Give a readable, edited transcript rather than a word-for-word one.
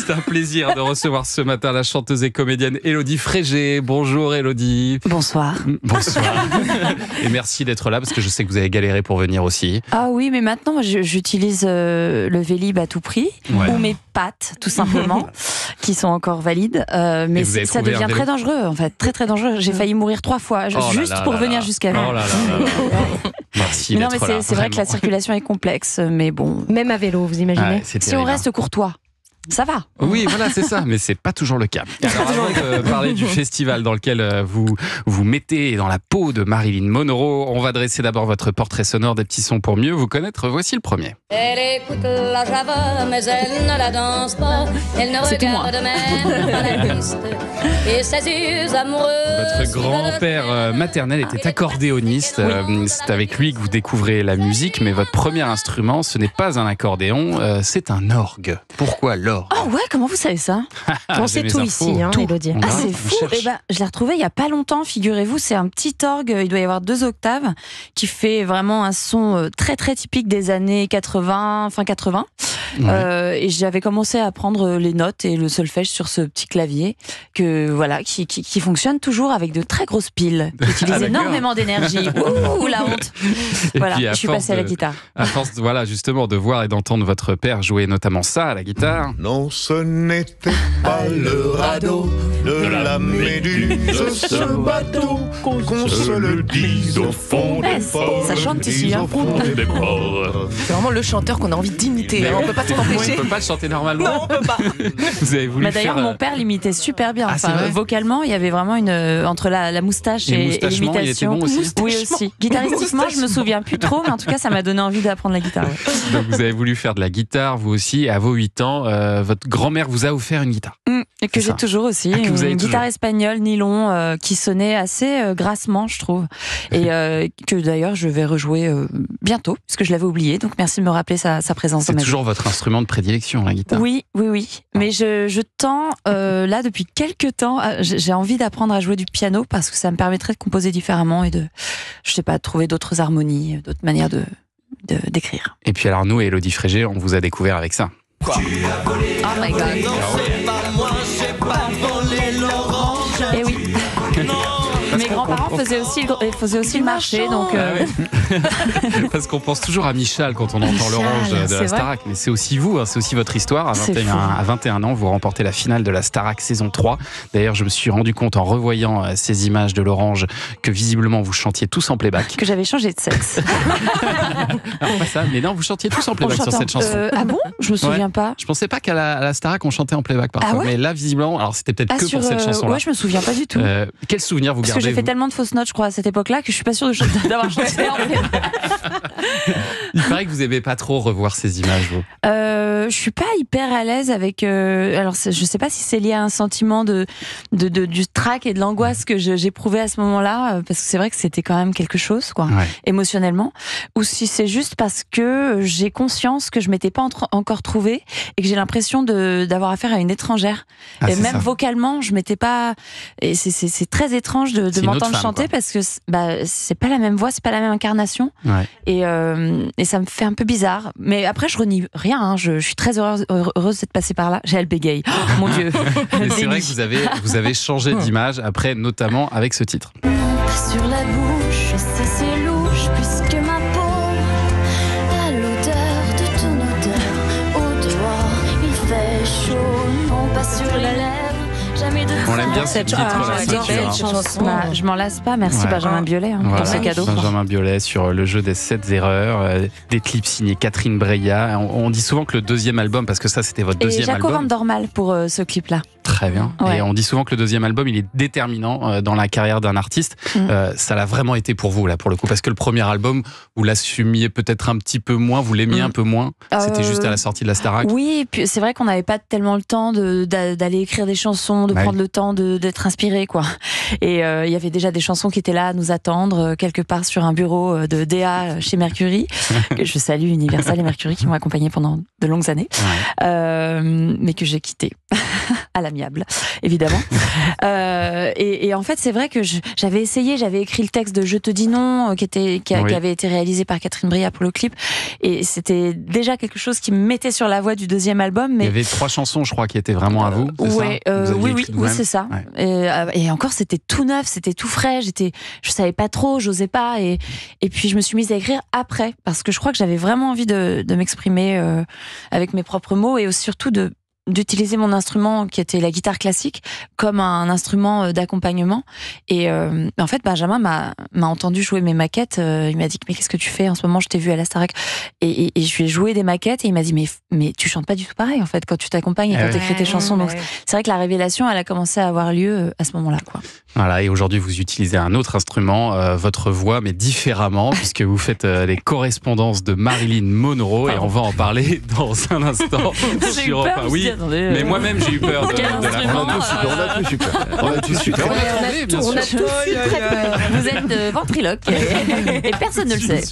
C'est un plaisir de recevoir ce matin la chanteuse et comédienne Élodie Frégé. Bonjour Élodie. Bonsoir. Bonsoir. Et merci d'être là parce que je sais que vous avez galéré pour venir aussi. Ah oui, mais maintenant j'utilise le Vélib à tout prix, ou mes pattes tout simplement, qui sont encore valides. Mais ça devient très dangereux en fait, très très dangereux. J'ai failli mourir 3 fois juste pour venir jusqu'à là. Oh là là. Merci d'être là. C'est vrai que la circulation est complexe, mais bon. Même à vélo, vous imaginez. Si on reste courtois, ça va. Oui, voilà, c'est ça, mais c'est pas toujours le cas. Alors, avant de parler du festival dans lequel vous vous mettez dans la peau de Marilyn Monroe, on va dresser d'abord votre portrait sonore des petits sons pour mieux vous connaître. Voici le premier. Elle écoute la java, mais elle ne la danse pas. Elle ne regarde même pas la piste. Et ses yeux amoureux. Votre grand-père maternel était accordéoniste. C'est avec lui que vous découvrez la musique, mais votre premier instrument, ce n'est pas un accordéon, c'est un orgue. Pourquoi l'orgue? Ah ouais, comment vous savez ça? On sait tout ici, Élodie. Ah, c'est fou. Je l'ai retrouvé il y a pas longtemps, figurez-vous. C'est un petit orgue, il doit y avoir 2 octaves, qui fait vraiment un son très très typique des années 80, fin 80. Et j'avais commencé à apprendre les notes et le solfège sur ce petit clavier qui fonctionne toujours avec de très grosses piles, qui utilisent énormément d'énergie. Ouh, la honte. Voilà, je suis passée à la guitare. À force, justement, de voir et d'entendre votre père jouer notamment ça à la guitare. Non, ce n'était pas le radeau de la Méduse, ce bateau, qu'on se le dise au fond des ports. Ça chante ici, hein. C'est vraiment le chanteur qu'on a envie d'imiter. On peut pas s'en empêcher. On peut pas le chanter normalement. Non, on peut pas. Vous avez voulu d'ailleurs, mon père l'imitait super bien. Vocalement, il y avait vraiment entre la moustache et l'imitation. Il était bon aussi. Oui, aussi. Guitaristiquement, je me souviens plus trop, mais en tout cas, ça m'a donné envie d'apprendre la guitare. Donc, vous avez voulu faire de la guitare, vous aussi, et à vos 8 ans, votre grand-mère vous a offert une guitare. Et que j'ai toujours aussi. Une guitare espagnole, nylon, qui sonnait assez grassement, je trouve. Et que d'ailleurs, je vais rejouer bientôt, parce que je l'avais oublié. Donc, merci de me rappeler sa présence dans ma vie. C'est toujours votre instrument de prédilection, la guitare? Oui. Mais je tends, là, depuis quelques temps, j'ai envie d'apprendre à jouer du piano parce que ça me permettrait de composer différemment et de trouver d'autres harmonies, d'autres manières d'écrire. Et puis alors, nous, Élodie Frégé, on vous a découvert avec ça. Quoi? Oh my God. Et oui. Mes grands-parents faisaient aussi le marché, donc. Parce qu'on pense toujours à Michal quand on entend l'orange de la Starac, mais c'est aussi vous, c'est aussi votre histoire. À 21 ans, vous remportez la finale de la Starac saison 3. D'ailleurs, je me suis rendu compte en revoyant ces images de l'orange que visiblement vous chantiez tous en playback. Que j'avais changé de sexe. Alors pas ça, mais non, vous chantiez tous en playback sur cette chanson. Ah bon? Je me souviens pas. Je pensais pas qu'à la Starac on chantait en playback parfois, mais là visiblement, alors c'était peut-être que pour cette chanson-là. Ouais, je me souviens pas du tout. Quel souvenir vous gardez? Parce que j'ai fait tellement de fausses notes, je crois, à cette époque-là, que je suis pas sûre d'avoir chanté en playback. Il paraît que vous aimez pas trop revoir ces images, vous. Je suis pas hyper à l'aise avec. Alors, je sais pas si c'est lié à un sentiment du trac et de l'angoisse que j'éprouvais à ce moment-là, parce que c'est vrai que c'était quand même quelque chose, quoi, émotionnellement, ou si c'est juste parce que j'ai conscience que je m'étais pas encore trouvée et que j'ai l'impression d'avoir affaire à une étrangère. Et même vocalement, je m'étais pas. Et c'est très étrange de m'entendre chanter parce que c'est pas la même voix, c'est pas la même incarnation. Et ça me fait un peu bizarre. Mais après, je renie rien. Hein. Je suis très heureuse d'être passée par là. J'ai le bégaye. Oh, mon Dieu. Mais c'est vrai que vous avez changé d'image après, notamment avec ce titre. Non, pas sur la bouche, c'est louche, puisque ma peau a l'odeur de ton odeur. Au dehors, il fait chaud. Non, pas sur les lèvres. On l'aime bien ce titre-là. Je m'en lasse pas, merci Benjamin Biolay pour ce cadeau. Benjamin Biolay sur le jeu des 7 erreurs, des clips signés Catherine Breillat. On dit souvent que le deuxième album, parce que ça c'était votre deuxième album. Et Jaco Van Dormal pour ce clip-là. Très bien. Ouais. Et on dit souvent que le deuxième album, il est déterminant dans la carrière d'un artiste. Ça l'a vraiment été pour vous, là, pour le coup. Parce que le premier album, vous l'assumiez peut-être un petit peu moins, vous l'aimiez un peu moins. C'était juste à la sortie de la Starac. Oui, et puis c'est vrai qu'on n'avait pas tellement le temps d'aller écrire des chansons, de prendre le temps d'être inspiré, quoi. Et il y avait déjà des chansons qui étaient là à nous attendre, quelque part sur un bureau de DA chez Mercury. Que je salue Universal et Mercury qui m'ont accompagné pendant de longues années. Mais que j'ai quitté. à l'amiable, évidemment. Et en fait, c'est vrai que j'avais écrit le texte de Je te dis non, qui avait été réalisé par Catherine Bria pour le clip, et c'était déjà quelque chose qui me mettait sur la voie du deuxième album. Mais il y avait 3 chansons, je crois, qui étaient vraiment à vous. Oui, c'est ça. Ouais. Et encore, c'était tout neuf, c'était tout frais. Je savais pas trop, j'osais pas, et puis je me suis mise à écrire après, parce que je crois que j'avais vraiment envie de m'exprimer avec mes propres mots, et surtout d'utiliser mon instrument qui était la guitare classique comme un instrument d'accompagnement. Et en fait, Benjamin m'a entendu jouer mes maquettes. Il m'a dit mais qu'est-ce que tu fais en ce moment, je t'ai vu à la Starac. Et je lui ai joué des maquettes, et il m'a dit mais tu chantes pas du tout pareil en fait quand tu t'accompagnes et quand tu écris tes chansons. Donc c'est vrai que la révélation, elle a commencé à avoir lieu à ce moment-là, quoi. Voilà, et aujourd'hui vous utilisez un autre instrument, votre voix, mais différemment, puisque vous faites les correspondances de Marilyn Monroe, et on va en parler dans un instant. J'ai eu peur, mais moi-même j'ai eu peur de la On a tous super. Vous êtes ventriloque et personne ne le sait.